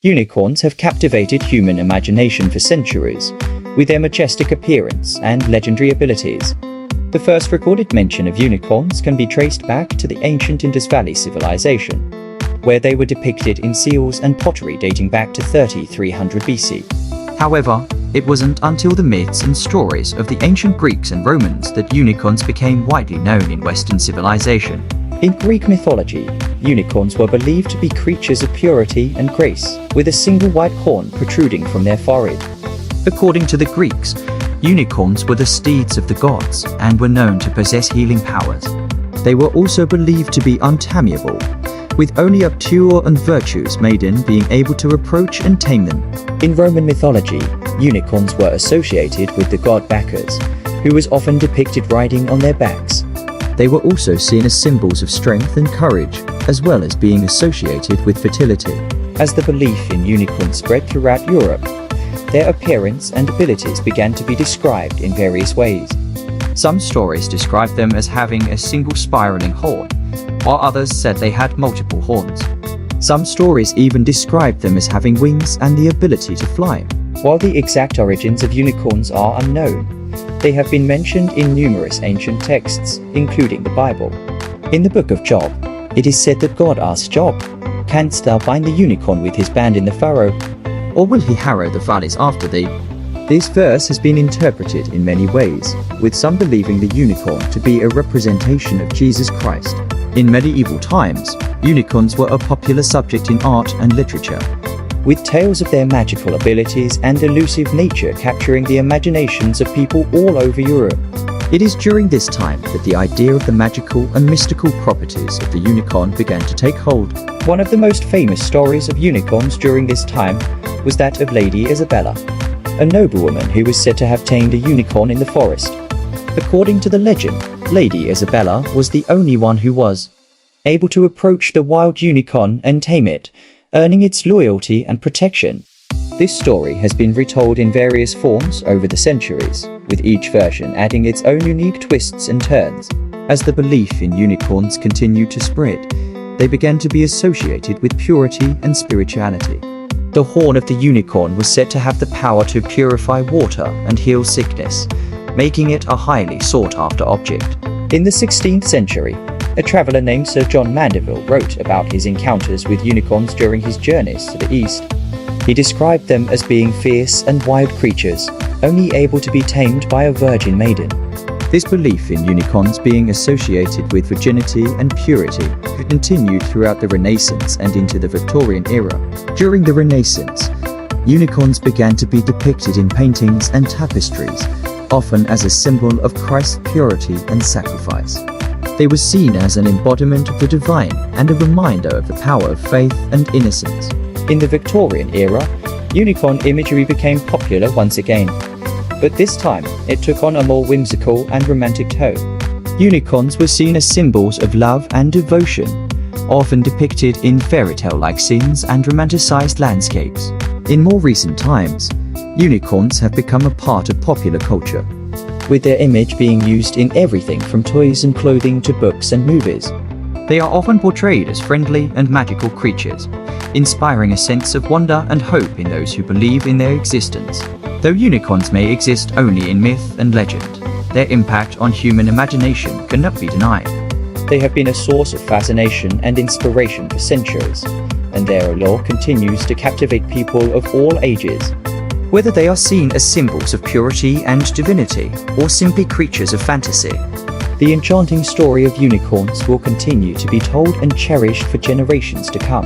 Unicorns have captivated human imagination for centuries, with their majestic appearance and legendary abilities. The first recorded mention of unicorns can be traced back to the ancient Indus Valley Civilization, where they were depicted in seals and pottery dating back to 3300 BC. However, it wasn't until the myths and stories of the ancient Greeks and Romans that unicorns became widely known in Western civilization. In Greek mythology, unicorns were believed to be creatures of purity and grace, with a single white horn protruding from their forehead. According to the Greeks, unicorns were the steeds of the gods and were known to possess healing powers. They were also believed to be untamable, with only a pure and virtuous maiden being able to approach and tame them. In Roman mythology, unicorns were associated with the god Bacchus, who was often depicted riding on their backs. They were also seen as symbols of strength and courage, as well as being associated with fertility. As the belief in unicorns spread throughout Europe, their appearance and abilities began to be described in various ways. Some stories described them as having a single spiraling horn, while others said they had multiple horns. Some stories even described them as having wings and the ability to fly. While the exact origins of unicorns are unknown, they have been mentioned in numerous ancient texts, including the Bible. In the book of Job, it is said that God asked Job, "Canst thou bind the unicorn with his band in the furrow, or will he harrow the valleys after thee?" This verse has been interpreted in many ways, with some believing the unicorn to be a representation of Jesus Christ. In medieval times, unicorns were a popular subject in art and literature, with tales of their magical abilities and elusive nature capturing the imaginations of people all over Europe. It is during this time that the idea of the magical and mystical properties of the unicorn began to take hold. One of the most famous stories of unicorns during this time was that of Lady Isabella, a noblewoman who was said to have tamed a unicorn in the forest. According to the legend, Lady Isabella was the only one who was able to approach the wild unicorn and tame it, earning its loyalty and protection. This story has been retold in various forms over the centuries, with each version adding its own unique twists and turns. As the belief in unicorns continued to spread, they began to be associated with purity and spirituality. The horn of the unicorn was said to have the power to purify water and heal sickness, making it a highly sought-after object. In the 16th century, a traveler named Sir John Mandeville wrote about his encounters with unicorns during his journeys to the east. He described them as being fierce and wild creatures, only able to be tamed by a virgin maiden. This belief in unicorns being associated with virginity and purity continued throughout the Renaissance and into the Victorian era. During the Renaissance, unicorns began to be depicted in paintings and tapestries, often as a symbol of Christ's purity and sacrifice. They were seen as an embodiment of the divine and a reminder of the power of faith and innocence. In the Victorian era, unicorn imagery became popular once again, but this time it took on a more whimsical and romantic tone. Unicorns were seen as symbols of love and devotion, often depicted in fairy tale-like scenes and romanticized landscapes. In more recent times, unicorns have become a part of popular culture, with their image being used in everything from toys and clothing to books and movies. They are often portrayed as friendly and magical creatures, inspiring a sense of wonder and hope in those who believe in their existence. Though unicorns may exist only in myth and legend, their impact on human imagination cannot be denied. They have been a source of fascination and inspiration for centuries, and their allure continues to captivate people of all ages. Whether they are seen as symbols of purity and divinity, or simply creatures of fantasy, the enchanting story of unicorns will continue to be told and cherished for generations to come.